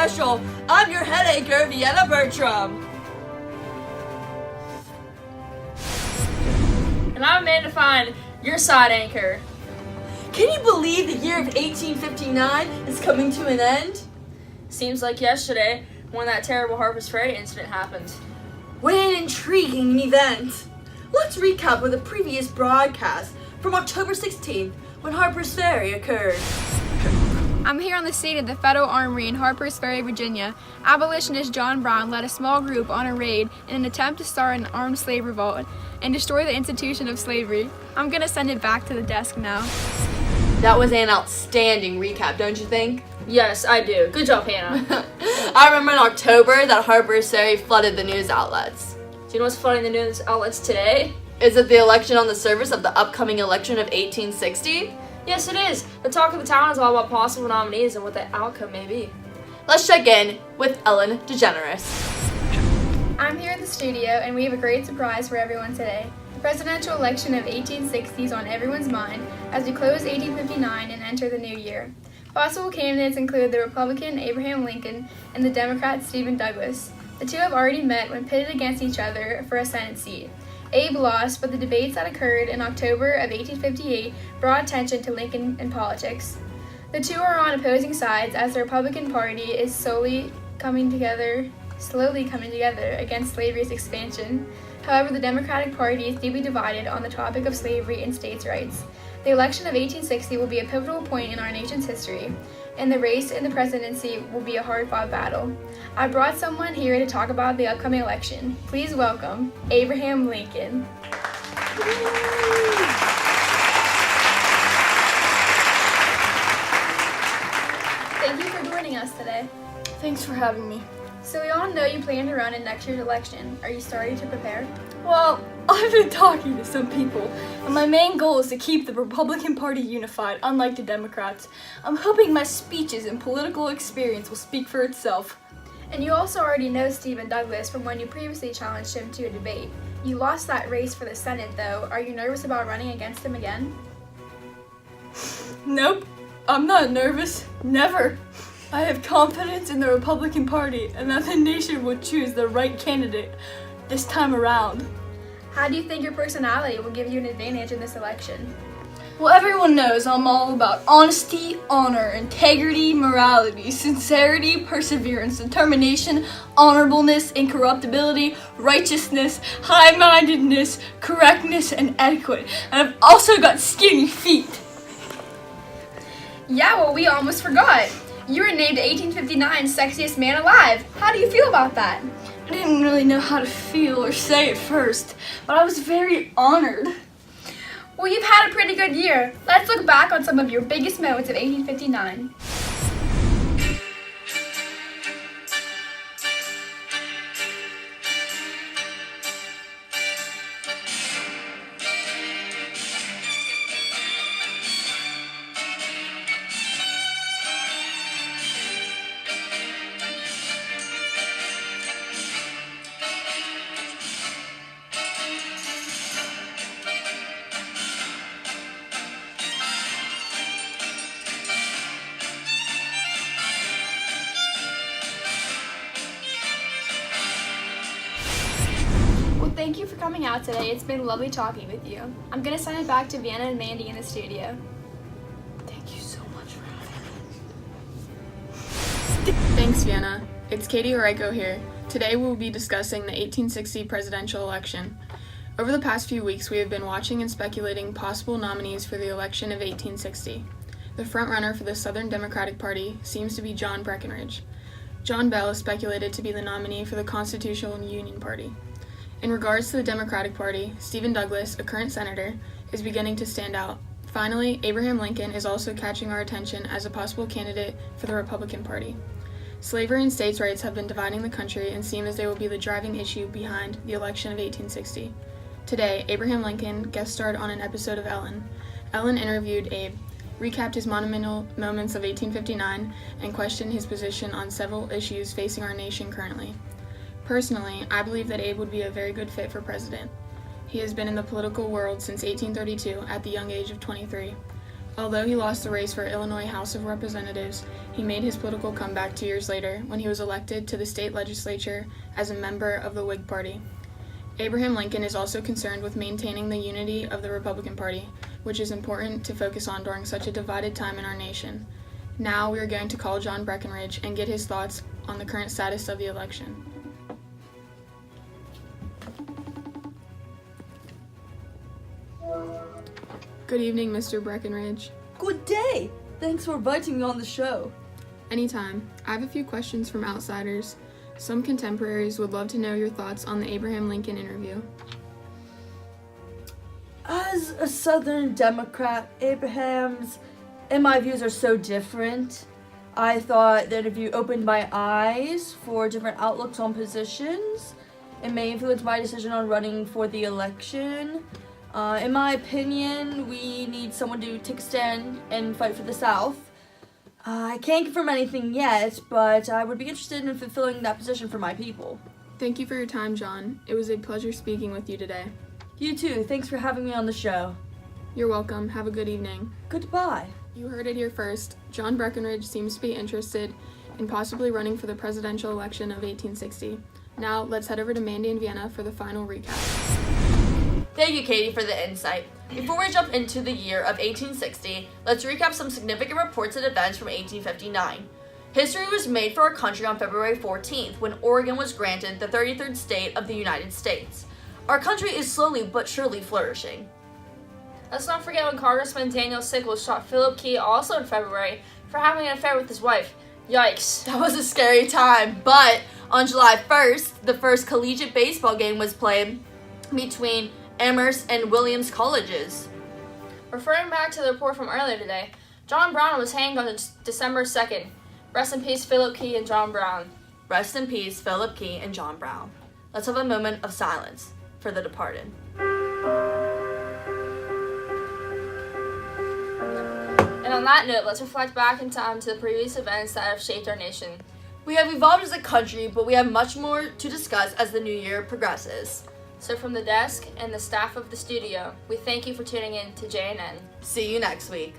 special. I'm your head anchor, Vienna Bertram. And I'm Amanda Fine, your side anchor. Can you believe the year of 1859 is coming to an end? Seems like yesterday when that terrible Harper's Ferry incident happened. What an intriguing event. Let's recap with the previous broadcast from October 16th when Harper's Ferry occurred. I'm here on the state of the Federal Armory in Harper's Ferry, Virginia. Abolitionist John Brown led a small group on a raid in an attempt to start an armed slave revolt and destroy the institution of slavery. I'm gonna send it back to the desk now. That was an outstanding recap, don't you think? Yes, I do. Good job, Hannah. I remember in October that Harper's Ferry flooded the news outlets. Do you know what's flooding the news outlets today? Is it the election on the surface of the upcoming election of 1860? Yes, it is. The talk of the town is all about possible nominees and what the outcome may be. Let's check in with Ellen DeGeneres. I'm here in the studio and we have a great surprise for everyone today. The presidential election of 1860 is on everyone's mind as we close 1859 and enter the new year. Possible candidates include the Republican Abraham Lincoln and the Democrat Stephen Douglas. The two have already met when pitted against each other for a Senate seat. Abe lost, but the debates that occurred in October of 1858 brought attention to Lincoln and politics. The two are on opposing sides as the Republican Party is slowly coming together against slavery's expansion. However, the Democratic Party is deeply divided on the topic of slavery and states' rights. The election of 1860 will be a pivotal point in our nation's history, and the race in the presidency will be a hard-fought battle. I brought someone here to talk about the upcoming election. Please welcome Abraham Lincoln. Thank you for joining us today. Thanks for having me. So we all know you plan to run in next year's election. Are you starting to prepare? Well, I've been talking to some people, and my main goal is to keep the Republican Party unified, unlike the Democrats. I'm hoping my speeches and political experience will speak for itself. And you also already know Stephen Douglas from when you previously challenged him to a debate. You lost that race for the Senate, though. Are you nervous about running against him again? Nope, I'm not nervous. Never. I have confidence in the Republican Party and that the nation will choose the right candidate this time around. How do you think your personality will give you an advantage in this election? Well, everyone knows I'm all about honesty, honor, integrity, morality, sincerity, perseverance, determination, honorableness, incorruptibility, righteousness, high-mindedness, correctness, and etiquette. And I've also got skinny feet. Yeah, well, we almost forgot. You were named 1859's Sexiest Man Alive. How do you feel about that? I didn't really know how to feel or say at first, but I was very honored. Well, you've had a pretty good year. Let's look back on some of your biggest moments of 1859. Thank you for coming out today. It's been lovely talking with you. I'm going to send it back to Vienna and Mandy in the studio. Thank you so much for having me. Thanks, Vienna. It's Katie Oreiko here. Today we'll be discussing the 1860 presidential election. Over the past few weeks, we have been watching and speculating possible nominees for the election of 1860. The frontrunner for the Southern Democratic Party seems to be John Breckinridge. John Bell is speculated to be the nominee for the Constitutional Union Party. In regards to the Democratic Party, Stephen Douglas, a current senator, is beginning to stand out. Finally, Abraham Lincoln is also catching our attention as a possible candidate for the Republican Party. Slavery and states' rights have been dividing the country and seem as they will be the driving issue behind the election of 1860. Today, Abraham Lincoln guest starred on an episode of Ellen. Ellen interviewed Abe, recapped his monumental moments of 1859, and questioned his position on several issues facing our nation currently. Personally, I believe that Abe would be a very good fit for president. He has been in the political world since 1832 at the young age of 23. Although he lost the race for Illinois House of Representatives, he made his political comeback 2 years later when he was elected to the state legislature as a member of the Whig Party. Abraham Lincoln is also concerned with maintaining the unity of the Republican Party, which is important to focus on during such a divided time in our nation. Now we are going to call John Breckenridge and get his thoughts on the current status of the election. Good evening, Mr. Breckenridge. Good day! Thanks for inviting me on the show. Anytime. I have a few questions from outsiders. Some contemporaries would love to know your thoughts on the Abraham Lincoln interview. As a Southern Democrat, Abraham's and my views are so different. I thought the interview opened my eyes for different outlooks on positions. It may influence my decision on running for the election. In my opinion, we need someone to take a stand and fight for the South. I can't confirm anything yet, but I would be interested in fulfilling that position for my people. Thank you for your time, John. It was a pleasure speaking with you today. You too. Thanks for having me on the show. You're welcome. Have a good evening. Goodbye. You heard it here first. John Breckenridge seems to be interested in possibly running for the presidential election of 1860. Now, let's head over to Mandy and Vienna for the final recap. Thank you, Katie, for the insight. Before we jump into the year of 1860, let's recap some significant reports and events from 1859. History was made for our country on February 14th when Oregon was granted the 33rd state of the United States. Our country is slowly but surely flourishing. Let's not forget when Congressman Daniel Sickles shot Philip Key also in February for having an affair with his wife. Yikes. That was a scary time, but on July 1st, the first collegiate baseball game was played between Amherst and Williams colleges. Referring back to the report from earlier today, John Brown was hanged on December 2nd. Rest in peace, Philip Key and John Brown. Rest in peace, Philip Key and John Brown. Let's have a moment of silence for the departed. And on that note, let's reflect back in time to the previous events that have shaped our nation. We have evolved as a country, but we have much more to discuss as the new year progresses. So from the desk and the staff of the studio, we thank you for tuning in to JNN. See you next week.